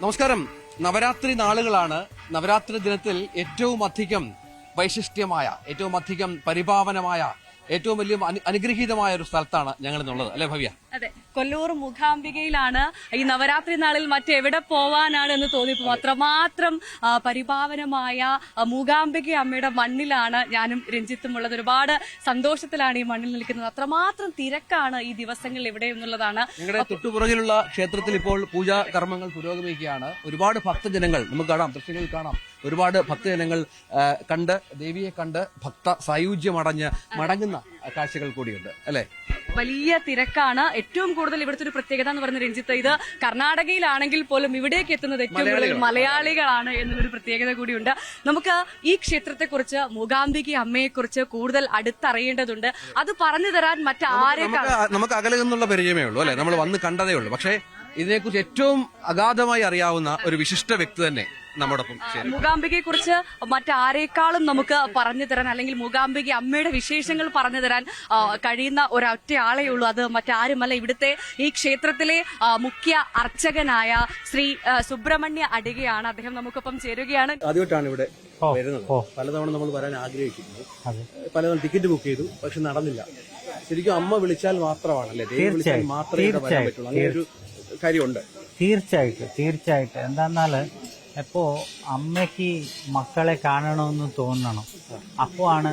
നമസ്കാരം. നവരാത്രി നാളുകളാണ്. നവരാത്രി ദിനത്തിൽ ഏറ്റവും അധികം വൈശിഷ്ട്യമായ, ഏറ്റവും അധികം പരിപാവനമായ, ഏറ്റവും വലിയ അനുഗ്രഹീതമായ ഒരു സ്ഥലത്താണ് ഞങ്ങൾ എന്നുള്ളത്, അല്ലെ ഭവ്യ? അതെ, കൊല്ലൂർ മൂകാംബികയിലാണ്. ഈ നവരാത്രി നാളിൽ മറ്റെവിടെ പോവാനാണ് എന്ന് തോന്നിപ്പോ. അത്രമാത്രം പരിപാവനമായ മൂകാംബിക അമ്മയുടെ മണ്ണിലാണ് ഞാനും രഞ്ജിത്തും ഉള്ളത്. ഒരുപാട് സന്തോഷത്തിലാണ് ഈ മണ്ണിൽ നിൽക്കുന്നത്. അത്രമാത്രം തിരക്കാണ് ഈ ദിവസങ്ങളിൽ ഇവിടെ എന്നുള്ളതാണ്. ഞങ്ങളുടെ തൊട്ടുപുറകിലുള്ള ക്ഷേത്രത്തിൽ ഇപ്പോൾ പൂജാ കർമ്മങ്ങൾ പുരോഗമിക്കുകയാണ്. ഒരുപാട് ഭക്തജനങ്ങൾ നമുക്ക് കാണാം, ദൃശ്യങ്ങളിൽ കാണാം. ഒരുപാട് ഭക്തജനങ്ങൾ ദേവിയെ കണ്ട് ഭക്ത സായുജ്യമടഞ്ഞ് മടങ്ങുന്ന കാഴ്ചകൾ കൂടിയുണ്ട്, അല്ലെ? വലിയ തിരക്കാണ്. ഏറ്റവും കൂടുതൽ ഇവിടുത്തെ ഒരു പ്രത്യേകത എന്ന് പറയുന്നത് രഞ്ജിത്ത്, ഇത് കർണാടകയിലാണെങ്കിൽ പോലും ഇവിടേക്ക് എത്തുന്നത് ഏറ്റവും കൂടുതൽ മലയാളികളാണ് എന്നുള്ളൊരു പ്രത്യേകത കൂടിയുണ്ട്. നമുക്ക് ഈ ക്ഷേത്രത്തെക്കുറിച്ച്, മൂകാംബിക അമ്മയെക്കുറിച്ച് കൂടുതൽ അടുത്തറിയേണ്ടതുണ്ട്. അത് പറഞ്ഞു തരാൻ നമുക്ക് അകലെ നിന്നുള്ള പരിചയമേ ഉള്ളൂ, അല്ലെ? നമ്മൾ വന്ന് കണ്ടതേ ഉള്ളൂ. പക്ഷേ ഇതിനെക്കുറിച്ച് ഏറ്റവും അഗാധമായി അറിയാവുന്ന ഒരു വിശിഷ്ട വ്യക്തി തന്നെ നമ്മോടൊപ്പം. മൂകാംബികയെ കുറിച്ച് മറ്റാരേക്കാളും നമുക്ക് പറഞ്ഞു തരാൻ, അല്ലെങ്കിൽ മൂകാംബിക അമ്മയുടെ വിശേഷങ്ങൾ പറഞ്ഞു തരാൻ കഴിയുന്ന ഒരൊറ്റ ആളേ ഉള്ളൂ. അത് മറ്റാരുമല്ല, ഇവിടുത്തെ ഈ ക്ഷേത്രത്തിലെ മുഖ്യ അർച്ചകനായ ശ്രീ സുബ്രഹ്മണ്യ അടികയാണ്. അദ്ദേഹം നമുക്കൊപ്പം ചേരുകയാണ്. ആദ്യമായിട്ടാണ് ഇവിടെ വരുന്നത്. പലതവണ നമ്മൾ വരാൻ ആഗ്രഹിക്കുന്നു, പലതവണ ടിക്കറ്റ് ബുക്ക് ചെയ്തു, പക്ഷെ നടന്നില്ല. ശരിക്കും അമ്മ വിളിച്ചാൽ മാത്രമാണല്ലേ, ദൈവം വിളിച്ചാൽ മാത്രമേ വരാൻ പറ്റുള്ളൂ. അങ്ങനെ ഒരു കാര്യമുണ്ട്. തീർച്ചയായിട്ടും എന്താന്നാല് എപ്പോ അമ്മയ്ക്ക് മക്കളെ കാണണമെന്ന് തോന്നണം, അപ്പോ ആണ്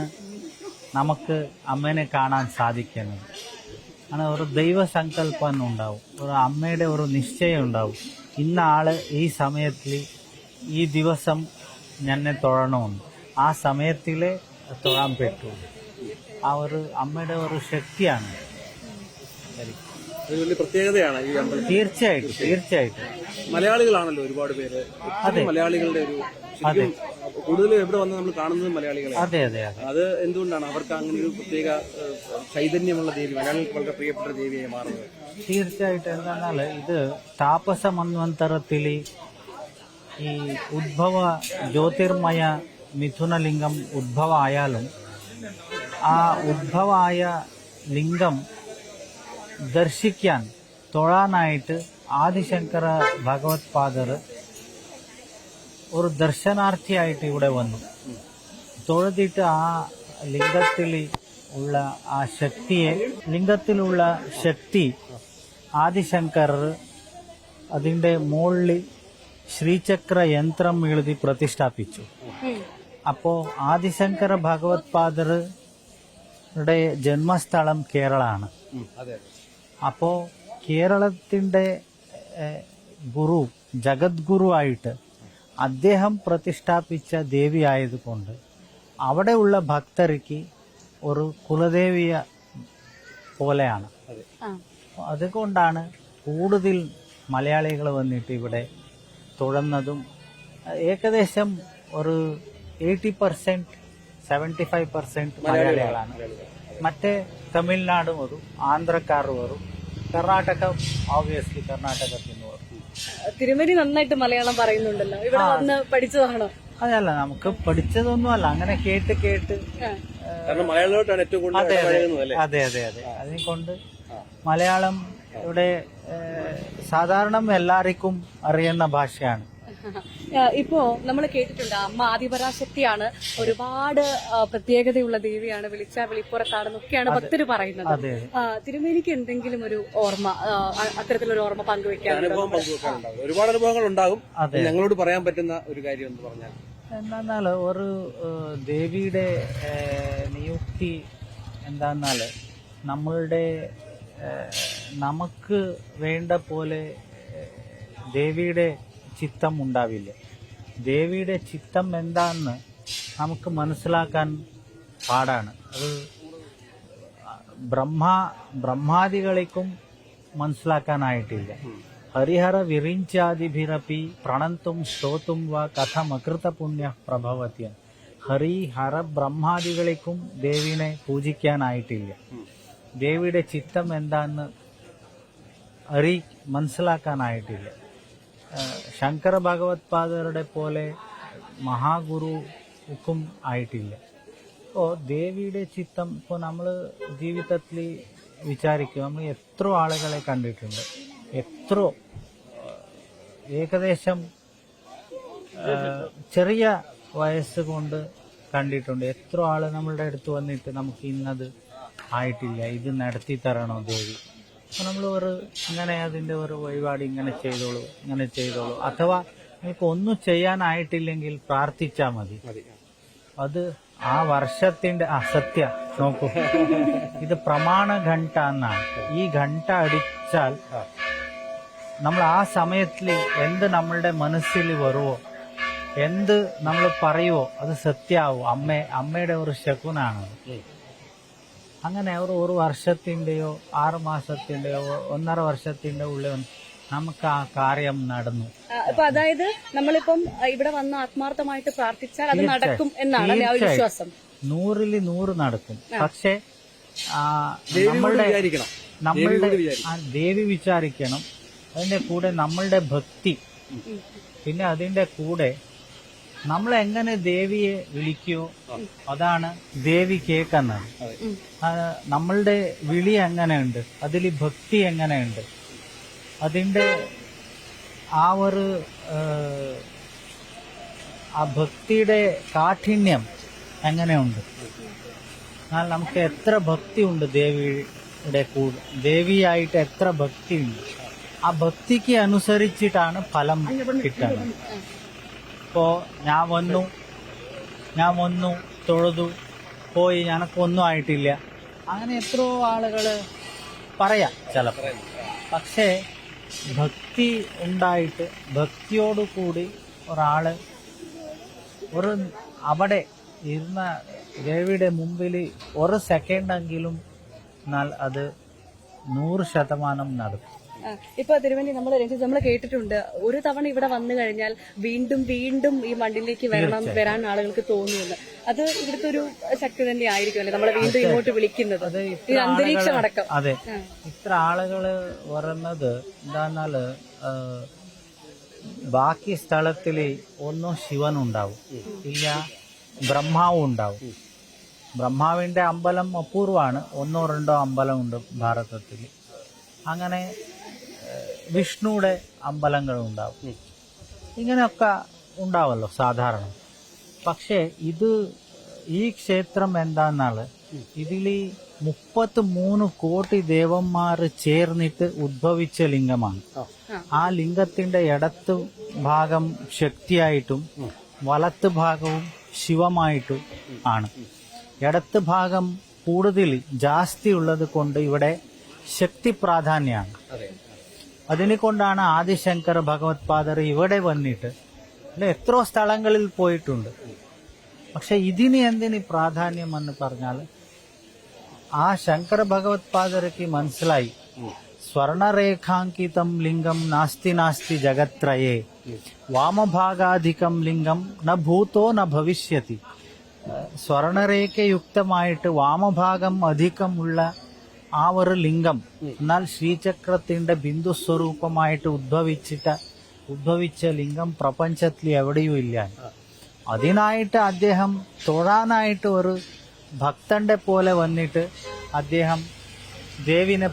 നമുക്ക് അമ്മേനെ കാണാൻ സാധിക്കുന്നത്. അങ്ങനെ ഒരു ദൈവസങ്കല്പം ഉണ്ടാവും, ഒരു അമ്മയുടെ ഒരു നിശ്ചയം ഉണ്ടാവും. ഇന്ന ആള് ഈ സമയത്തിൽ ഈ ദിവസം എന്നെ തൊഴണമെന്ന്, ആ സമയത്തിലെ തൊഴാൻ പറ്റൂ. ആ ഒരു അമ്മയുടെ ഒരു ശക്തിയാണ്. വലിയ പ്രത്യേകതയാണ് ഈ അമ്പലം. തീർച്ചയായിട്ടും മലയാളികളാണല്ലോ ഒരുപാട് പേര്. മലയാളികളുടെ ഒരു കൂടുതൽ എവിടെ വന്ന് നമ്മൾ കാണുന്നത് മലയാളികളെ. അതെ. അത് എന്തുകൊണ്ടാണ് അവർക്ക് അങ്ങനെ ഒരു പ്രത്യേക ചൈതന്യമുള്ള ദേവി, മലയാളികൾക്ക് വളരെ പ്രിയപ്പെട്ട ദേവിയായി മാറുന്നത്? തീർച്ചയായിട്ടും എന്താണെന്നാല് ഇത് താപസ മന്വന്തരത്തിൽ ഈ ഉദ്ഭവ ജ്യോതിർമയ മിഥുനലിംഗം ഉദ്ഭവ ആയാലും ആ ഉദ്ഭവമായ ലിംഗം ദർശിക്കാൻ, തൊഴാനായിട്ട് ആദിശങ്കര ഭഗവത് പാദർ ഒരു ദർശനാർത്ഥിയായിട്ട് ഇവിടെ വന്നു. തൊഴുതിട്ട് ആ ലിംഗത്തിൽ ഉള്ള ആ ശക്തിയെ, ലിംഗത്തിലുള്ള ശക്തി ആദിശങ്കർ അതിന്റെ മുകളിൽ ശ്രീചക്ര യന്ത്രം എഴുതി പ്രതിഷ്ഠാപിച്ചു. അപ്പോ ആദിശങ്കര ഭഗവത് പാദറുടെ ജന്മസ്ഥലം കേരളമാണ്. അപ്പോ കേരളത്തിന്റെ ഗുരു, ജഗദ്ഗുരു ആയിട്ട് അദ്ദേഹം പ്രതിഷ്ഠാപിച്ച ദേവി ആയതുകൊണ്ട് അവിടെയുള്ള ഭക്തർക്ക് ഒരു കുലദേവിയ പോലെയാണ്. അതുകൊണ്ടാണ് കൂടുതൽ മലയാളികൾ വന്നിട്ട് ഇവിടെ തൊഴുന്നതും. ഏകദേശം ഒരു 80%, 75% മലയാളികളാണ്. മറ്റേ തമിഴ്നാട് വരും, ആന്ധ്രക്കാർ വരും, കർണാടക, ഓബിയസ്ലി കർണാടകത്തിൽ നിന്ന് വരും. തിരുമേനി നന്നായിട്ട് മലയാളം പറയുന്നുണ്ടല്ലോ, ഇവിടെ വന്ന് പഠിച്ചതാണോ? അതല്ല, നമുക്ക് പഠിച്ചതൊന്നുമല്ല, അങ്ങനെ കേട്ട് മലയാളത്തിലോട്ടാണ് ഏറ്റവും കൂടുതൽ. അതെ. അതിനെക്കൊണ്ട് മലയാളം ഇവിടെ സാധാരണ എല്ലാവർക്കും അറിയുന്ന ഭാഷയാണ്. ഇപ്പോ നമ്മൾ കേട്ടിട്ടുണ്ട് അമ്മ ആദിപരാശക്തിയാണ്, ഒരുപാട് പ്രത്യേകതയുള്ള ദേവിയാണ്, വിളിച്ചാൽ വിളിപ്പുറത്താണെന്നൊക്കെയാണ് ഭക്തര് പറയുന്നത്. തിരുമേനിക്ക് എന്തെങ്കിലും ഒരു ഓർമ്മ, അത്തരത്തിലൊരു ഓർമ്മ പങ്കുവെക്കാനുണ്ടോ? ഒരുപാട് അനുഭവങ്ങൾ ഉണ്ടാകും. ഞങ്ങളോട് പറയാൻ പറ്റുന്ന ഒരു കാര്യം എന്ന് പറഞ്ഞാൽ എന്താന്നാല്, ഒരു ദേവിയുടെ നിയുക്തി എന്താന്നാല് നമ്മളുടെ നമുക്ക് വേണ്ട പോലെ ദേവിയുടെ ചിത്തം ഉണ്ടാവില്ല. ദേവിയുടെ ചിത്തം എന്താന്ന് നമുക്ക് മനസ്സിലാക്കാൻ പാടാണ്. അത് ബ്രഹ്മാദികൾക്കും മനസ്സിലാക്കാനായിട്ടില്ല. ഹരിഹര വിരിഞ്ചാദിഭിരപി പ്രണന്തും സ്തോത്തും വ കഥമകൃത പുണ്യ പ്രഭവത്യം. ഹരിഹര ബ്രഹ്മാദികൾക്കും ദേവിനെ പൂജിക്കാനായിട്ടില്ല. ദേവിയുടെ ചിത്തം എന്താന്ന് മനസ്സിലാക്കാനായിട്ടില്ല. ശങ്കര ഭഗവത് പാദരുടെ പോലെ മഹാഗുരുക്കും ആയിട്ടില്ല. അപ്പോൾ ദേവിയുടെ ചിത്തം ഇപ്പോൾ നമ്മൾ ജീവിതത്തിൽ വിചാരിക്കും, നമ്മൾ എത്ര ആളുകളെ കണ്ടിട്ടുണ്ട്, എത്ര ഏകദേശം ചെറിയ വയസ്സ് കൊണ്ട് കണ്ടിട്ടുണ്ട്. എത്ര ആള് നമ്മളുടെ അടുത്ത് വന്നിട്ട് നമുക്ക് ഇന്നത് ആയിട്ടില്ല, ഇത് നടത്തി തരണോ ദേവി. അപ്പൊ നമ്മൾ ഇങ്ങനെ അതിന്റെ ഒരു വഴിപാട് ഇങ്ങനെ ചെയ്തോളൂ. അഥവാ നിങ്ങൾക്ക് ഒന്നും ചെയ്യാനായിട്ടില്ലെങ്കിൽ പ്രാർത്ഥിച്ചാൽ മതി. അത് ആ വർഷത്തിന്റെ സത്യ നോക്കൂ, ഇത് പ്രമാണ ഘണ്ട എന്നാണ്. ഈ ഘണ്ട അടിച്ചാൽ നമ്മൾ ആ സമയത്തിൽ എന്ത് നമ്മളുടെ മനസ്സിൽ വരുവോ, എന്ത് നമ്മൾ പറയുവോ അത് സത്യാവോ. അമ്മയുടെ ഒരു ശകുനാണ്. അങ്ങനെ ഒരു വർഷത്തിന്റെയോ 6 മാസത്തിന്റെയോ 1.5 വർഷത്തിന്റെ ഉള്ളിൽ നമുക്ക് ആ കാര്യം നടന്നു. അപ്പൊ അതായത് നമ്മളിപ്പം ഇവിടെ വന്ന് ആത്മാർത്ഥമായിട്ട് പ്രാർത്ഥിച്ചാൽ അത് നടക്കും എന്നാണ് വിശ്വാസം. 100-ൽ 100 നടക്കും. പക്ഷെ നമ്മളുടെ ദേവി വിചാരിക്കണം, അതിന്റെ കൂടെ നമ്മളുടെ ഭക്തി, പിന്നെ അതിന്റെ കൂടെ നമ്മൾ എങ്ങനെ ദേവിയെ വിളിക്കുവോ അതാണ് ദേവി കേൾക്കുന്നത്. നമ്മളുടെ വിളി എങ്ങനെയുണ്ട്, അതിൽ ഭക്തി എങ്ങനെയുണ്ട്, അതിന്റെ ആ ഭക്തിയുടെ കാഠിന്യം എങ്ങനെയുണ്ട്. എന്നാൽ നമുക്ക് എത്ര ഭക്തിയുണ്ട് ദേവിയുടെ കൂടെ, ദേവിയായിട്ട് എത്ര ഭക്തിയുണ്ട്, ആ ഭക്തിക്ക് അനുസരിച്ചിട്ടാണ് ഫലം കിട്ടുന്നത്. ഇപ്പോ ഞാൻ വന്നു തൊഴുതു പോയി, എനക്കൊന്നും ആയിട്ടില്ല, അങ്ങനെ എത്രയോ ആളുകള് പറയാം ചിലപ്പോ. പക്ഷേ ഭക്തി ഉണ്ടായിട്ട് ഭക്തിയോടുകൂടി ഒരാള് അവിടെ ഇരുന്ന ദേവിയുടെ മുമ്പിൽ 1 സെക്കൻഡെങ്കിലും എന്നാൽ അത് 100% നടക്കും. ഇപ്പൊ തിരുവനന്തപുരം നമ്മൾ കേട്ടിട്ടുണ്ട്, ഒരു തവണ ഇവിടെ വന്നു കഴിഞ്ഞാൽ വീണ്ടും വീണ്ടും ഈ മണ്ണിലേക്ക് വരാൻ ആളുകൾക്ക് തോന്നുന്നു. അത് ഇവിടുത്തെ ഒരു ശക്തി തന്നെ ആയിരിക്കും അല്ലെ, നമ്മളെ വീണ്ടും ഇങ്ങോട്ട് വിളിക്കുന്നത്, അന്തരീക്ഷം അടക്കം. അതെ, ഇത്ര ആളുകള് പറയുന്നത് എന്താന്നാല് ബാക്കി സ്ഥലത്തില് ഒന്നും ശിവൻ ഉണ്ടാവും, ഇല്ല ബ്രഹ്മാവും ഉണ്ടാവും. ബ്രഹ്മാവിന്റെ അമ്പലം അപൂർവമാണ്, 1-2 അമ്പലമുണ്ട് ഭാരതത്തിൽ. അങ്ങനെ വിഷ്ണുവിടെ അമ്പലങ്ങളുണ്ടാവും, ഇങ്ങനെയൊക്കെ ഉണ്ടാവല്ലോ സാധാരണ. പക്ഷെ ഈ ക്ഷേത്രം എന്താന്നാല് ഇതില് 33 കോടി ദേവന്മാർ ചേർന്നിട്ട് ഉദ്ഭവിച്ച ലിംഗമാണ്. ആ ലിംഗത്തിന്റെ ഇടത്ത് ഭാഗം ശക്തിയായിട്ടും വലത്ത് ഭാഗവും ശിവമായിട്ടും ആണ്. ഇടത്ത് ഭാഗം കൂടുതൽ ജാസ്തി ഉള്ളത് കൊണ്ട് ഇവിടെ ശക്തി പ്രാധാന്യമാണ്. അതിനെ കൊണ്ടാണ് ആദിശങ്കര ഭഗവത്പാദർ ഇവിടെ വന്നിട്ട് എത്രയോ സ്ഥലങ്ങളിൽ പോയിട്ടുണ്ട്. പക്ഷെ ഇതിന് എന്തിന് പ്രാധാന്യം എന്ന് പറഞ്ഞാൽ ആ ശങ്കര ഭഗവത്പാദർക്ക് മനസ്സിലായി, സ്വർണരേഖാങ്കിതം ലിംഗം നാസ്തി നാസ്തി ജഗത്രയേ വാമഭാഗാധികം ലിംഗം ന ഭൂതോ ന ഭവിഷ്യതി. സ്വർണരേഖയുക്തമായിട്ട് വാമഭാഗം അധികമുള്ള ആ ഒരു ലിംഗം, എന്നാൽ ശ്രീചക്രത്തിന്റെ ബിന്ദു സ്വരൂപമായിട്ട് ഉദ്ഭവിച്ച ലിംഗം പ്രപഞ്ചത്തിൽ എവിടെയും ഇല്ല. അതിനായിട്ട് അദ്ദേഹം തൊഴാനായിട്ട് ഒരു ഭക്തന്റെ പോലെ വന്നിട്ട് അദ്ദേഹം ദേവിനെ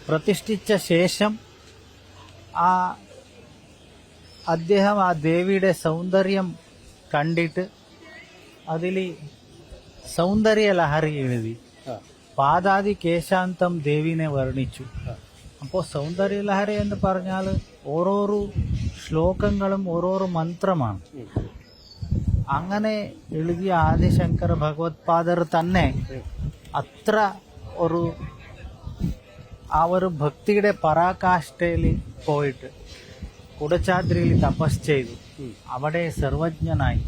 പ്രതിഷ്ഠിച്ച ശേഷം അദ്ദേഹം ആ ദേവിയുടെ സൗന്ദര്യം കണ്ടിട്ട് അതിൽ സൗന്ദര്യ ലഹരി എഴുതി പാദാതി കേശാന്തം ദേവിനെ വർണ്ണിച്ചു. അപ്പോൾ സൗന്ദര്യ ലഹരി എന്ന് പറഞ്ഞാൽ ഓരോരോ ശ്ലോകങ്ങളും ഓരോരോ മന്ത്രമാണ്. അങ്ങനെ എഴുതിയ ആദിശങ്കര ഭഗവത്പാദർ തന്നെ അത്ര ഒരു ഭക്തിയുടെ പരാകാഷ്ഠയിൽ പോയിട്ട് കുടച്ചാദ്രിയിൽ തപസ് ചെയ്തു, അവിടെ സർവജ്ഞനായി.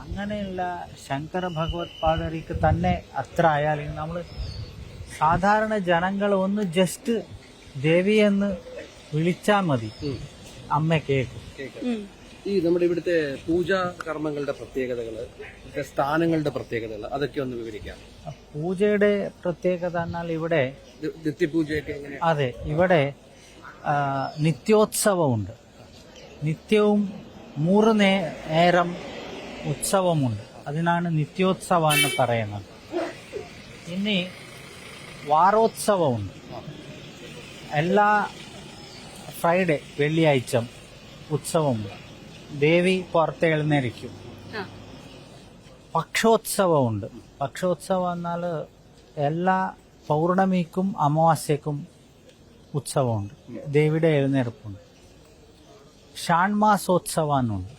അങ്ങനെയുള്ള ശങ്കര ഭഗവത്പാദർക്ക് തന്നെ അത്ര ആയാലും നമ്മൾ സാധാരണ ജനങ്ങൾ ഒന്ന് ജസ്റ്റ് ദേവി എന്ന് വിളിച്ചാൽ മതി, അമ്മ കേൾക്കും. ഈ നമ്മുടെ ഇവിടുത്തെ പൂജാ കർമ്മങ്ങളുടെ പ്രത്യേകതകള്, സ്ഥാനങ്ങളുടെ പ്രത്യേകതകൾ, അതൊക്കെ ഒന്ന് വിവരിക്കാം. പൂജയുടെ പ്രത്യേകത എന്നാൽ ഇവിടെ നിത്യപൂജയൊക്കെ എങ്ങനെ? അതെ, ഇവിടെ നിത്യോത്സവമുണ്ട്. നിത്യവും 3 നേരം ഉത്സവമുണ്ട്. അതിനാണ് നിത്യോത്സവ എന്ന് പറയുന്നത്. ഇനി വാരോത്സവമുണ്ട്. എല്ലാ ഫ്രൈഡേ വെള്ളിയാഴ്ച ഉത്സവമുണ്ട്. ദേവി പുറത്ത് എഴുന്നേരിക്കും. ആ. പക്ഷോത്സവമുണ്ട്. പക്ഷോത്സവം എന്നാൽ എല്ലാ പൗർണമിക്കും അമാവാസ്യക്കും ഉത്സവമുണ്ട്. ദേവിയുടെ എഴുന്നേൽപ്പുണ്ട്. ഷാൺമാസോത്സവാനുണ്ട്.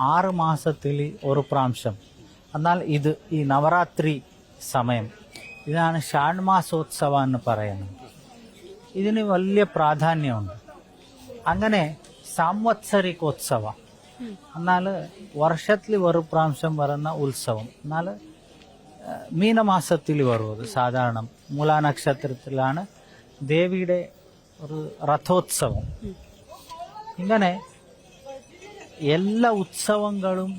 6 മാസത്തിൽ ഒരു പ്രാവശ്യം. എന്നാൽ ഇത് ഈ നവരാത്രി സമയം ഇതാണ് ഷാൺമാസോത്സവ എന്ന് പറയുന്നത്. ഇതിന് വലിയ പ്രാധാന്യമുണ്ട്. അങ്ങനെ സാംവത്സരികോത്സവ എന്നാൽ വർഷത്തിൽ ഒരു പ്രാവശ്യം വരുന്ന ഉത്സവം. എന്നാൽ മീനമാസത്തിൽ വരുന്നത് സാധാരണ മൂലാ നക്ഷത്രത്തിലാണ് ദേവിയുടെ ഒരു രഥോത്സവം. ഇങ്ങനെ എല്ലാ ഉത്സവങ്ങളും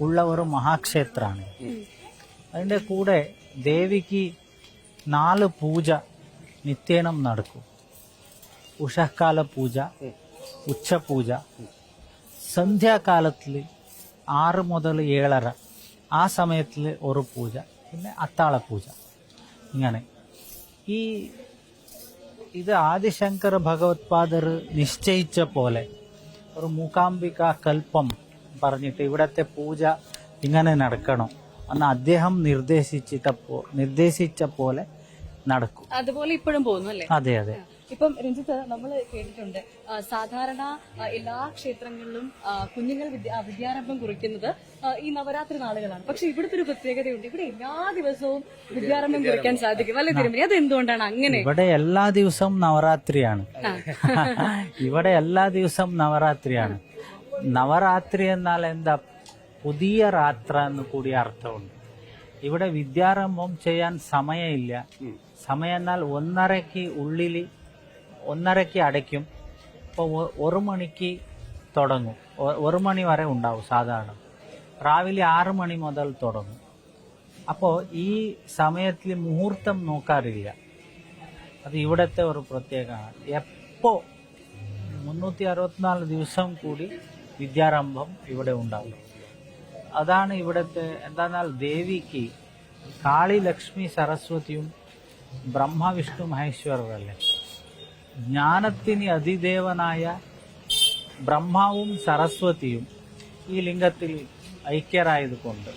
ഉള്ള ഒരു മഹാക്ഷേത്രമാണ്. അതിൻ്റെ കൂടെ ദേവിക്ക് 4 പൂജ നിത്യേനം നടക്കും. ഉഷക്കാല പൂജ, ഉച്ചപൂജ, സന്ധ്യാകാലത്തിൽ 6 മുതൽ 7:30 ആ സമയത്തിൽ ഒരു പൂജ, പിന്നെ അത്താഴ പൂജ. ഇങ്ങനെ ഇത് ആദിശങ്കര ഭഗവത്പാദർ നിശ്ചയിച്ച പോലെ ഒരു മൂകാംബിക കൽപ്പം പറഞ്ഞിട്ട് ഇവിടത്തെ പൂജ ഇങ്ങനെ നടക്കണം എന്ന് അദ്ദേഹം നിർദ്ദേശിച്ച പോലെ നടക്കും. അതുപോലെ ഇപ്പോഴും പോകുന്നു അല്ലേ? അതെ അതെ. ഇപ്പം രഞ്ജിത്ത്, നമ്മൾ കേട്ടിട്ടുണ്ട് സാധാരണ എല്ലാ ക്ഷേത്രങ്ങളിലും കുഞ്ഞുങ്ങൾ വിദ്യാരംഭം കുറിക്കുന്നത് ഈ നവരാത്രി നാളുകളാണ്. പക്ഷെ ഇവിടുത്തെ ഒരു പ്രത്യേകതയുണ്ട്. ഇവിടെ എല്ലാ ദിവസവും വിദ്യാരംഭം കുറിക്കാൻ സാധിക്കും അല്ലെ തിരുമേനി? അത് എന്തുകൊണ്ടാണ് അങ്ങനെ? ഇവിടെ എല്ലാ ദിവസവും നവരാത്രിയാണ്. ഇവിടെ എല്ലാ ദിവസവും നവരാത്രിയാണ്. നവരാത്രി എന്നാൽ എന്താ? പുതിയ രാത്ര എന്ന് കൂടി അർത്ഥമുണ്ട്. ഇവിടെ വിദ്യാരംഭം ചെയ്യാൻ സമയമില്ല. സമയം എന്നാൽ 1:30 അടയ്ക്കും. ഇപ്പോൾ 1 മണിക്ക് തുടങ്ങും. 1 മണി വരെ ഉണ്ടാവും സാധാരണ. രാവിലെ 6 മണി മുതൽ തുടങ്ങും. അപ്പോൾ ഈ സമയത്തിൽ മുഹൂർത്തം നോക്കാറില്ല. അത് ഇവിടുത്തെ ഒരു പ്രത്യേകമാണ്. എപ്പോ 364 ദിവസം കൂടി വിദ്യാരംഭം ഇവിടെ ഉണ്ടാവും. അതാണ് ഇവിടുത്തെ. എന്താന്നാൽ ദേവിക്ക് കാളി, ലക്ഷ്മി, സരസ്വതിയും ബ്രഹ്മ, വിഷ്ണു, മഹേശ്വരരല്ലേ. ജ്ഞാനത്തിന് അതിദേവനായ ബ്രഹ്മാവും സരസ്വതിയും ഈ ലിംഗത്തിൽ ഐക്യരായതുകൊണ്ട്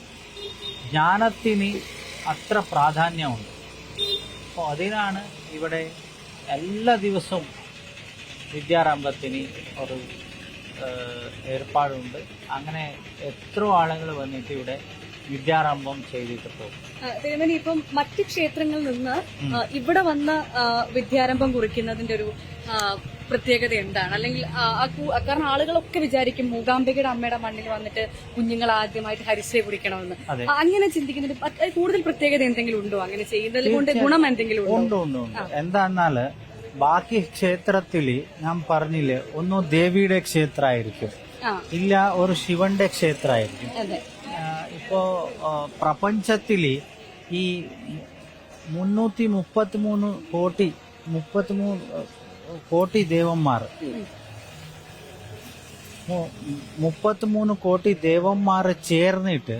ജ്ഞാനത്തിന് അത്ര പ്രാധാന്യമുണ്ട്. അപ്പോൾ അതിനാണ് ഇവിടെ എല്ലാ ദിവസവും വിദ്യാരംഭത്തിന് ഒരു ഏർപ്പാടുണ്ട്. അങ്ങനെ എത്ര ആളുകൾ വന്നിട്ട് ഇവിടെ വിദ്യാരംഭം ചെയ്തിട്ട് പോകും. തിരുമേനി, ഇപ്പം മറ്റ് ക്ഷേത്രങ്ങളിൽ നിന്ന് ഇവിടെ വന്ന് വിദ്യാരംഭം കുറിക്കുന്നതിന്റെ ഒരു പ്രത്യേകത എന്താണ്? അല്ലെങ്കിൽ കാരണം ആളുകളൊക്കെ വിചാരിക്കും മൂകാംബികയുടെ അമ്മയുടെ മണ്ണിൽ വന്നിട്ട് കുഞ്ഞുങ്ങൾ ആദ്യമായിട്ട് ഹരിശ്രീ കുടിക്കണമെന്ന്. അങ്ങനെ ചിന്തിക്കുന്നതിന് കൂടുതൽ പ്രത്യേകത എന്തെങ്കിലും ഉണ്ടോ? അങ്ങനെ ചെയ്യുന്നതിൽ കൊണ്ട് ഗുണം എന്തെങ്കിലും ഉണ്ടോ? ഉണ്ട്. എന്താന്നാല് ബാക്കി ക്ഷേത്രത്തില് ഞാൻ പറഞ്ഞില്ലേ, ഒന്ന് ദേവിയുടെ ക്ഷേത്രമായിരിക്കും, ഇല്ല ഒരു ശിവന്റെ ക്ഷേത്രമായിരിക്കും. ഇപ്പോ പ്രപഞ്ചത്തില് ഈ 333 കോടി ദേവന്മാർ, 33 കോടി ദേവന്മാർ ചേർന്നിട്ട്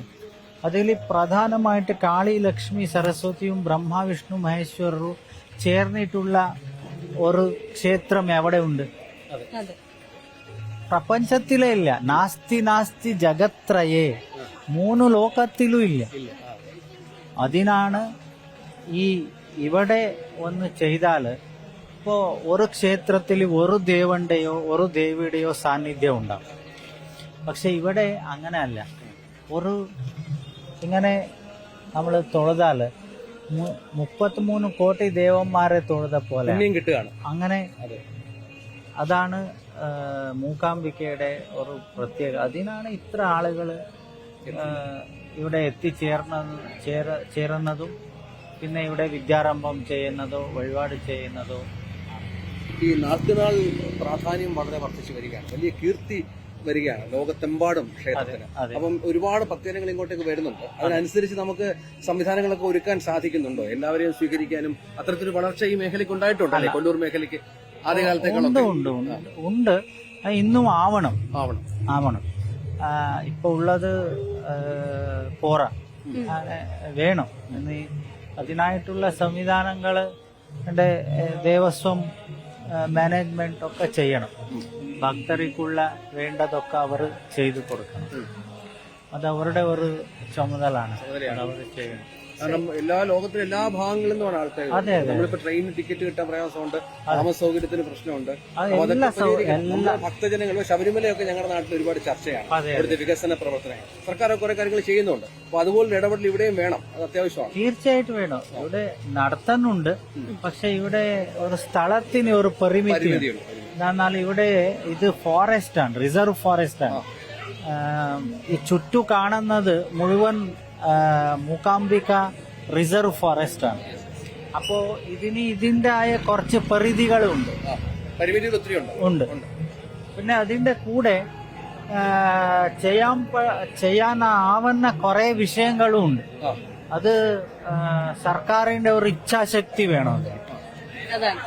അതിൽ പ്രധാനമായിട്ട് കാളി, ലക്ഷ്മി, സരസ്വതിയും ബ്രഹ്മ, വിഷ്ണു, മഹേശ്വരരും ചേർന്നിട്ടുള്ള ഒരു ക്ഷേത്രം എവിടെ ഉണ്ട്? പ്രപഞ്ചത്തിലേ ഇല്ല. നാസ്തി ജഗത്രയേ, 3 ലോകത്തിലും ഇല്ല. അതിനാണ് ഇവിടെ ഒന്ന് ചെയ്താല് ഇപ്പോ ഒരു ക്ഷേത്രത്തിൽ ഒരു ദേവന്റെയോ ഒരു ദേവിയുടെയോ സാന്നിധ്യം ഉണ്ടാവും. പക്ഷെ ഇവിടെ അങ്ങനെയല്ല. ഇങ്ങനെ നമ്മൾ തൊഴുതാല് 33 കോടി ദേവന്മാരെ തൊഴുത പോലെ കിട്ടുകയാണ്. അങ്ങനെ അതാണ് മൂകാംബികയുടെ ഒരു പ്രത്യേകത. അതിനാണ് ഇത്ര ആളുകൾ ഇവിടെ എത്തിച്ചേർന്നതും പിന്നെ ഇവിടെ വിദ്യാരംഭം ചെയ്യുന്നതോ വഴിപാട് ചെയ്യുന്നതോ. ഈ നാൾക്കുനാൾ പ്രാധാന്യം വളരെ വർദ്ധിച്ചു വരികയാണ്. വലിയ കീർത്തി വരികയാണ് ലോകത്തെമ്പാടും ക്ഷേത്രത്തിന്. അപ്പം ഒരുപാട് ഭക്തജനങ്ങൾ ഇങ്ങോട്ടേക്ക് വരുന്നുണ്ട്. അതിനനുസരിച്ച് നമുക്ക് സംവിധാനങ്ങളൊക്കെ ഒരുക്കാൻ സാധിക്കുന്നുണ്ടോ? എല്ലാവരെയും സ്വീകരിക്കാനും അത്തരത്തിലൊരു വളർച്ച ഈ മേഖലയ്ക്ക് ഉണ്ടായിട്ടുണ്ടല്ലേ? കൊല്ലൂർ മേഖലയ്ക്ക് ആദ്യകാലത്തേക്കാളൊക്കെ ഉണ്ട്. ഇന്നും ആവണം. ഇപ്പൊ ഉള്ളത് പോരാ, വേണം. അതിനായിട്ടുള്ള സംവിധാനങ്ങള് ദേവസ്വം മാനേജ്മെന്റ് ഒക്കെ ചെയ്യണം. ഭക്തർക്കുള്ള വേണ്ടതൊക്കെ അവർ ചെയ്തു കൊടുക്കണം. അത് അവരുടെ ഒരു ചുമതലയാണ്, അവർ ചെയ്യണം. കാരണം ലോകത്തിലെ എല്ലാ ഭാഗങ്ങളിൽ നിന്നുമാണ് ആൾക്കാർ. അതെ അതെ. നമ്മളിപ്പോ ട്രെയിനിന് ടിക്കറ്റ് കിട്ടാൻ പ്രയാസമുണ്ട്, താമസ സൗകര്യത്തിന് പ്രശ്നമുണ്ട്. ഭക്തജനങ്ങൾ ശബരിമലയൊക്കെ ഞങ്ങളുടെ നാട്ടിൽ ഒരുപാട് ചർച്ചയാണ്. ഇവിടുത്തെ വികസന പ്രവർത്തനങ്ങൾ സർക്കാർ കുറെ കാര്യങ്ങൾ ചെയ്യുന്നുണ്ട്. അപ്പൊ അതുപോലെ ഇടപെടൽ ഇവിടെയും വേണം, അത് അത്യാവശ്യമാണ്. തീർച്ചയായിട്ടും വേണം. ഇവിടെ നടത്തുന്നുണ്ട്, പക്ഷെ ഇവിടെ ഒരു സ്ഥലത്തിന് ഒരു പരിമിതി. എന്നാൽ ഇവിടെ ഇത് ഫോറസ്റ്റ് ആണ്, റിസർവ് ഫോറസ്റ്റ് ആണ്. ഈ ചുറ്റു കാണുന്നത് മുഴുവൻ മൂകാംബിക റിസർവ് ഫോറസ്റ്റ് ആണ്. അപ്പോ ഇതിൻ്റെതായ കുറച്ച് പരിധികളുണ്ട്, പരിമിതികൾ ഒത്തിരി ഉണ്ട്. പിന്നെ അതിന്റെ കൂടെ ചെയ്യാനാവുന്ന കുറെ വിഷയങ്ങളും ഉണ്ട്. അത് സർക്കാരിന്റെ ഒരു ഇച്ഛാശക്തി വേണം. അതാണ്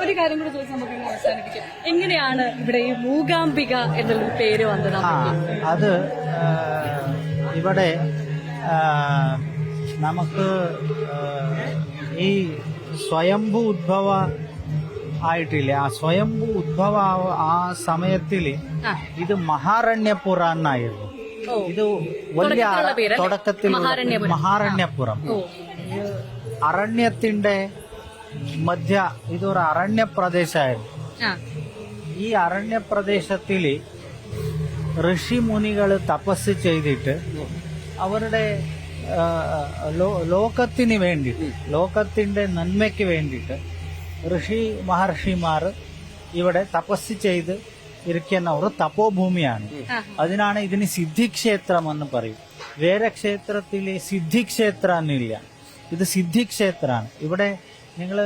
ഒരു കാര്യം കൂടി ചോദിച്ചാൽ നമുക്ക് അവസാനിപ്പിക്കാം. എങ്ങനെയാണ് ഇവിടെ ഈ മൂകാംബിക എന്നുള്ള പേര് വന്നത്? അത് ഇവിടെ നമുക്ക് ഈ സ്വയംഭൂ ഉദ്ഭവ ആയിട്ടില്ലേ, ആ സ്വയംഭൂ ഉദ്ഭവ ആ സമയത്തില് ഇത് മഹാരണ്യപുര എന്നായിരുന്നു. ഇത് വലിയ തുടക്കത്തിൽ മഹാരണ്യപുരം, അരണ്യത്തിന്റെ മധ്യ ഇതൊരു അരണ്യ പ്രദേശമായിരുന്നു. ഈ അരണ്യ പ്രദേശത്തില് ഋഷിമുനികള് തപസ് ചെയ്തിട്ട് അവരുടെ ലോകത്തിന് വേണ്ടിയിട്ട്, ലോകത്തിന്റെ നന്മയ്ക്ക് വേണ്ടിയിട്ട് മഹർഷിമാർ ഇവിടെ തപസ് ചെയ്ത് ഇരിക്കുന്ന ഒരു തപോഭൂമിയാണ്. അതിനാണ് ഇതിന് സിദ്ധിക്ഷേത്രം എന്ന് പറയും. വേറെ ക്ഷേത്രത്തില് സിദ്ധിക്ഷേത്രം എന്നില്ല, ഇത് സിദ്ധിക്ഷേത്രമാണ്. ഇവിടെ നിങ്ങൾ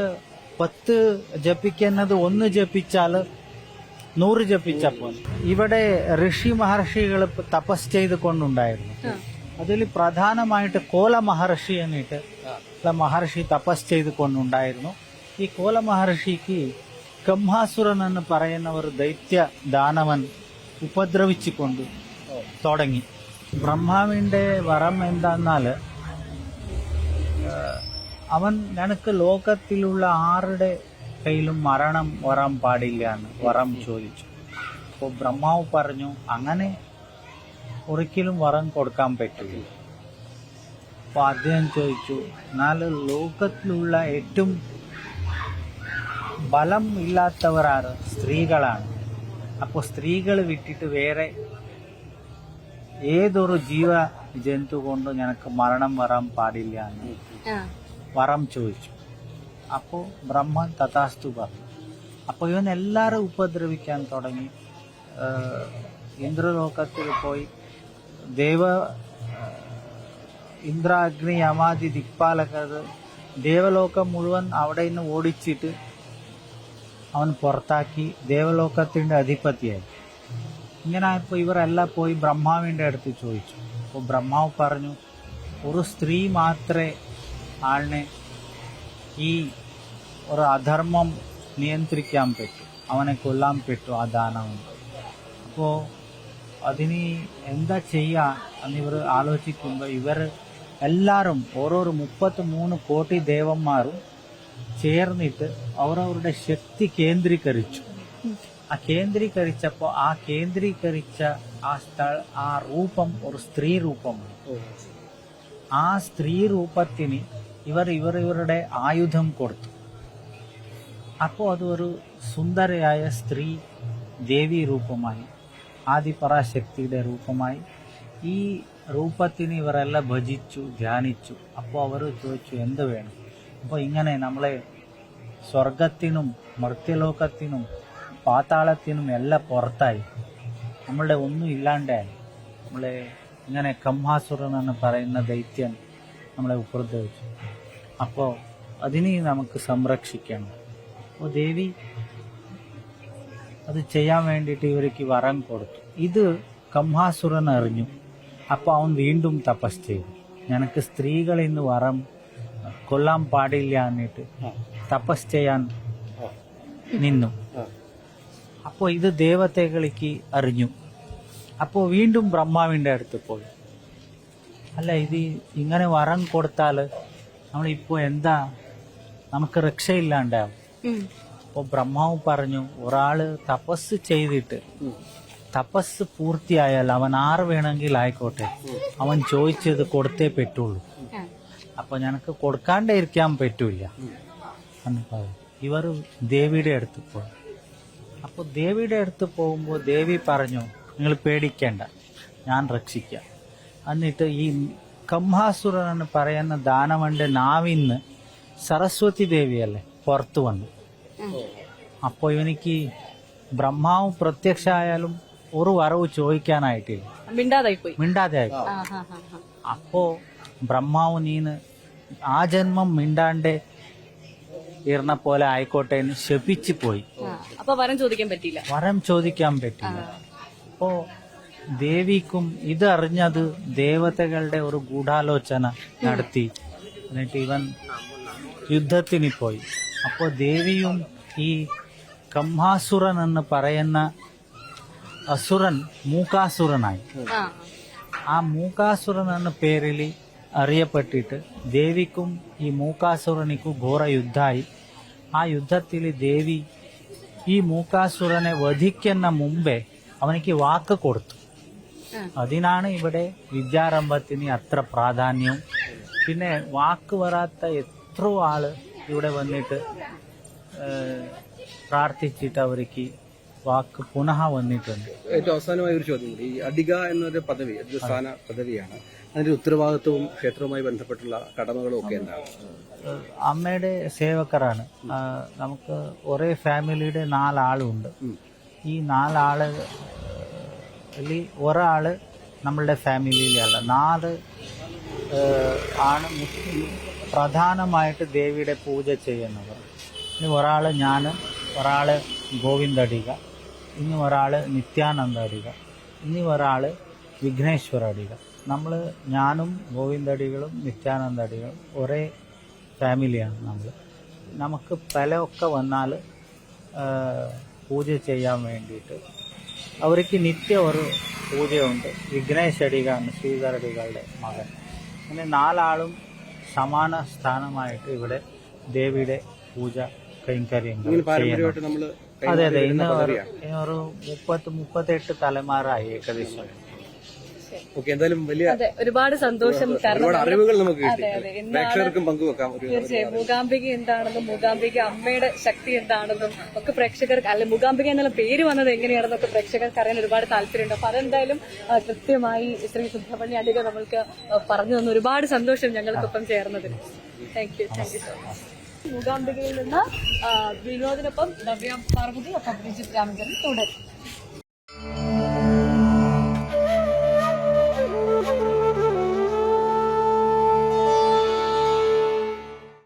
10 ജപിക്കുന്നത് 1 ജപിച്ചാൽ 100 ജപിച്ചപ്പോൾ ഇവിടെ മഹർഷികൾ തപസ് ചെയ്ത് കൊണ്ടുണ്ടായിരുന്നു. അതിൽ പ്രധാനമായിട്ട് കോല മഹർഷി എന്നിട്ട് മഹർഷി തപസ് ചെയ്ത് കൊണ്ടുണ്ടായിരുന്നു. ഈ കോല മഹർഷിക്ക് കംഹാസുരൻ എന്ന് പറയുന്ന ഒരു ദൈത്യ ദാനവൻ ഉപദ്രവിച്ചു കൊണ്ട് തുടങ്ങി. ബ്രഹ്മാവിന്റെ വരം എന്താന്നാല് അവൻ നിനക്ക് ലോകത്തിലുള്ള ആരുടെ കയ്യിലും മരണം വരാൻ പാടില്ല എന്ന് വരം ചോദിച്ചു. അപ്പോൾ ബ്രഹ്മാവ് പറഞ്ഞു അങ്ങനെ ഒരിക്കലും വരം കൊടുക്കാൻ പറ്റില്ല. അപ്പൊ അദ്ദേഹം ചോദിച്ചു, എന്നാൽ ലോകത്തിലുള്ള ഏറ്റവും ബലം ഇല്ലാത്തവരാണ് സ്ത്രീകളാണ്. അപ്പോൾ സ്ത്രീകൾ വിട്ടിട്ട് വേറെ ഏതൊരു ജീവ ജന്തു കൊണ്ട് ഞങ്ങൾക്ക് മരണം വരാൻ പാടില്ല എന്ന് വരം ചോദിച്ചു. അപ്പോ ബ്രഹ്മൻ തഥാസ്തു പറഞ്ഞു. അപ്പൊ ഇവൻ എല്ലാരും ഉപദ്രവിക്കാൻ തുടങ്ങി. ഇന്ദ്രലോകത്തിൽ പോയി ഇന്ദ്ര അഗ്നി യമാതി ദിക്പാലകർ ദേവലോകം മുഴുവൻ അവിടെ നിന്ന് ഓടിച്ചിട്ട് അവൻ പുറത്താക്കി ദേവലോകത്തിന്റെ അധിപതിയായി. ഇങ്ങനെ ആയപ്പോ ഇവരെല്ലാം പോയി ബ്രഹ്മാവിന്റെ അടുത്ത് ചോദിച്ചു. അപ്പോൾ ബ്രഹ്മാവ് പറഞ്ഞു, ഒരു സ്ത്രീ മാത്രമേ ആളിനെ ഈ ഒരു അധർമ്മം നിയന്ത്രിക്കാൻ പറ്റും, അവനെ കൊല്ലാൻ പറ്റും ആ ദാനവും. അപ്പോൾ അതിന് എന്താ ചെയ്യാ എന്നിവർ ആലോചിക്കുമ്പോൾ ഇവർ എല്ലാവരും ഓരോരോ 33 കോടി ദേവന്മാരും ചേർന്നിട്ട് അവരവരുടെ ശക്തി കേന്ദ്രീകരിച്ചു. ആ കേന്ദ്രീകരിച്ചപ്പോൾ ആ കേന്ദ്രീകരിച്ച ആ രൂപം ഒരു സ്ത്രീ രൂപമാണ്. ആ സ്ത്രീ രൂപത്തിന് ഇവരുടെ ആയുധം കൊടുത്തു. അപ്പോൾ അതൊരു സുന്ദരയായ സ്ത്രീ ദേവി രൂപമായി, ആദിപരാശക്തിയുടെ രൂപമായി. ഈ രൂപത്തിന് ഇവരെല്ലാം ഭജിച്ചു, ധ്യാനിച്ചു. അപ്പോൾ അവർ ചോദിച്ചു എന്ത് വേണം. അപ്പോൾ ഇങ്ങനെ നമ്മളെ സ്വർഗത്തിനും മർത്യലോകത്തിനും പാതാളത്തിനും എല്ലാം പുറത്തായി, നമ്മളുടെ ഒന്നും ഇല്ലാണ്ടായി. നമ്മളെ ഇങ്ങനെ കംഹാസുരൻ എന്ന് പറയുന്ന ദൈത്യൻ നമ്മളെ ഉപദ്രവിച്ചു. അപ്പോൾ അതിനെ നമുക്ക് സംരക്ഷിക്കണം. അപ്പോൾ ദേവി അത് ചെയ്യാൻ വേണ്ടിയിട്ട് ഇവർക്ക് വരം കൊടുത്തു. ഇത് കംഹാസുരൻ അറിഞ്ഞു. അപ്പോൾ അവൻ വീണ്ടും തപസ് ചെയ്തു. ഞങ്ങൾക്ക് സ്ത്രീകളിൽ നിന്ന് വരം കൊല്ലാൻ പാടില്ല എന്നിട്ട് തപസ് ചെയ്യാൻ നിന്നു. അപ്പോൾ ഇത് ദേവതകൾക്ക് അറിഞ്ഞു. അപ്പോൾ വീണ്ടും ബ്രഹ്മാവിന്റെ അടുത്ത് പോയി, അല്ല ഇത് ഇങ്ങനെ വരം കൊടുത്താൽ നമ്മളിപ്പോ എന്താ, നമുക്ക് രക്ഷയില്ലാണ്ടാവും. അപ്പോൾ ബ്രഹ്മാവ് പറഞ്ഞു ഒരാള് തപസ് ചെയ്തിട്ട് തപസ് പൂർത്തിയായാൽ അവൻ ആറ് വേണമെങ്കിൽ ആയിക്കോട്ടെ, അവൻ ചോദിച്ചത് കൊടുത്തേ പറ്റുള്ളൂ. അപ്പൊ ഞങ്ങൾക്ക് കൊടുക്കാണ്ടേ ഇരിക്കാൻ പറ്റൂല എന്ന് പറയും. ഇവർ ദേവിയുടെ അടുത്ത് പോയി. അപ്പോൾ ദേവിയുടെ അടുത്ത് പോകുമ്പോൾ ദേവി പറഞ്ഞു നിങ്ങൾ പേടിക്കേണ്ട, ഞാൻ രക്ഷിക്കാം. എന്നിട്ട് ഈ കംഹാസുരൻ എന്ന് പറയുന്ന ദാനവന്റെ നാവിന്ന് സരസ്വതി ദേവിയല്ലേ പുറത്തു വന്നു. അപ്പോൾ ഇവനിക്ക് ബ്രഹ്മാവ് പ്രത്യക്ഷമായാലും ഒരു വരവ് ചോദിക്കാനായിട്ടില്ല, മിണ്ടാതെ ആയി. അപ്പോ ബ്രഹ്മാവ് നീന് ആ ജന്മം മിണ്ടാണ്ടേ ഇരുന്ന പോലെ ആയിക്കോട്ടെ എന്ന് ശപിച്ചു പോയി. അപ്പൊ വരം ചോദിക്കാൻ പറ്റിയില്ല. അപ്പോ ദേവിക്കും ഇത് അറിഞ്ഞത് ദേവതകളുടെ ഒരു ഗൂഢാലോചന നടത്തി. എന്നിട്ട് ഇവൻ യുദ്ധത്തിന് പോയി. അപ്പോ ദേവിയും ഈ കംഹാസുരൻ എന്ന് പറയുന്ന അസുരൻ മൂകാസുരനായി. ആ മൂകാസുരൻ എന്ന പേരിൽ അറിയപ്പെട്ടിട്ട് ദേവിക്കും ഈ മൂകാസുരനിക്കും ഘോര യുദ്ധമായി. ആ യുദ്ധത്തിൽ ദേവി ഈ മൂകാസുരനെ വധിക്കുന്ന മുമ്പേ അവനിക്ക് വാക്ക് കൊടുത്തു. അതിനാണ് ഇവിടെ വിദ്യാരംഭത്തിന് അത്ര പ്രാധാന്യവും. പിന്നെ വാക്ക് വരാത്ത എത്രയോ ആള് ഇവിടെ വന്നിട്ട് പ്രാർത്ഥിച്ചിട്ട് അവർക്ക് വാക്ക് പുനഃ വന്നിട്ടുണ്ട്. ഏറ്റവും അവസാനമായ ഒരു ചോദ്യം കൂടി. ഈ അടിക എന്നൊരു പദവി, അതൊരു സ്ഥാന പദവിയാണ്. അതിന്റെ ഉത്തരവാദിത്വവും ക്ഷേത്രവുമായി ബന്ധപ്പെട്ടുള്ള കടമകളും ഒക്കെ എന്താണ്? അമ്മയുടെ സേവകരാണ്. നമുക്ക് ഒരേ ഫാമിലിയുടെ 4 ആളുണ്ട്. ഈ 4 ആള് ഒരാള് നമ്മളുടെ ഫാമിലിയിലല്ല, 4 ആണ് പ്രധാനമായിട്ട് ദേവിയുടെ പൂജ ചെയ്യുന്നവർ. ഇനി ഒരാള് ഞാൻ, ഒരാള് ഗോവിന്ദടിക, ഇനി ഒരാള് നിത്യാനന്ദ അടിക, ഇനി ഒരാള് വിഘ്നേശ്വര അടിക. നമ്മൾ ഞാനും ഗോവിന്ദടികളും നിത്യാനന്ദ അടികളും ഒരേ ഫാമിലിയാണ്. നമുക്ക് പലയൊക്കെ വന്നാൽ പൂജ ചെയ്യാൻ വേണ്ടിയിട്ട് അവർക്ക് നിത്യ ഒരു പൂജയുണ്ട്. വിഘ്നേശ് അടികാണ് ശ്രീധരടികളുടെ മകൻ. അങ്ങനെ 4 ആളും സമാന സ്ഥാനമായിട്ട് ഇവിടെ ദേവിയുടെ പൂജ കൈങ്കര്യങ്ങൾ ചെയ്യുന്നു. അതെ അതെ, ഇന്ന് ഒരു 38 തലമുറയായി ഏകദേശം. എന്തായാലും വലിയ ഒരുപാട് സന്തോഷം. ഒരുപാട് അറിവുകൾ നമുക്ക് പ്രേക്ഷകർക്കും പങ്കുവെക്കാം. തീർച്ചയായും മൂകാംബിക എന്താണെന്നും മൂകാംബിക അമ്മയുടെ ശക്തി എന്താണെന്നും ഒക്കെ പ്രേക്ഷകർക്ക്, അല്ലെ മൂകാംബിക എന്നുള്ള പേര് വന്നത് എങ്ങനെയാണെന്നൊക്കെ പ്രേക്ഷകർക്ക് അറിയാൻ ഒരുപാട് താല്പര്യമുണ്ട്. അപ്പൊ അതെന്തായാലും കൃത്യമായി ശ്രീ സുബ്രഹ്മണ്യ അടിക നമ്മൾക്ക് പറഞ്ഞു തന്നു. ഒരുപാട് സന്തോഷം ഞങ്ങൾക്കൊപ്പം ചേർന്നതിന്. Thank you so much. മൂകാംബികയിൽ നിന്ന് വിനോദിനൊപ്പം നവ്യ പാർവതി, ഒപ്പം രഞ്ജിത്ത് രാമചന്ദ്രൻ തുടരും.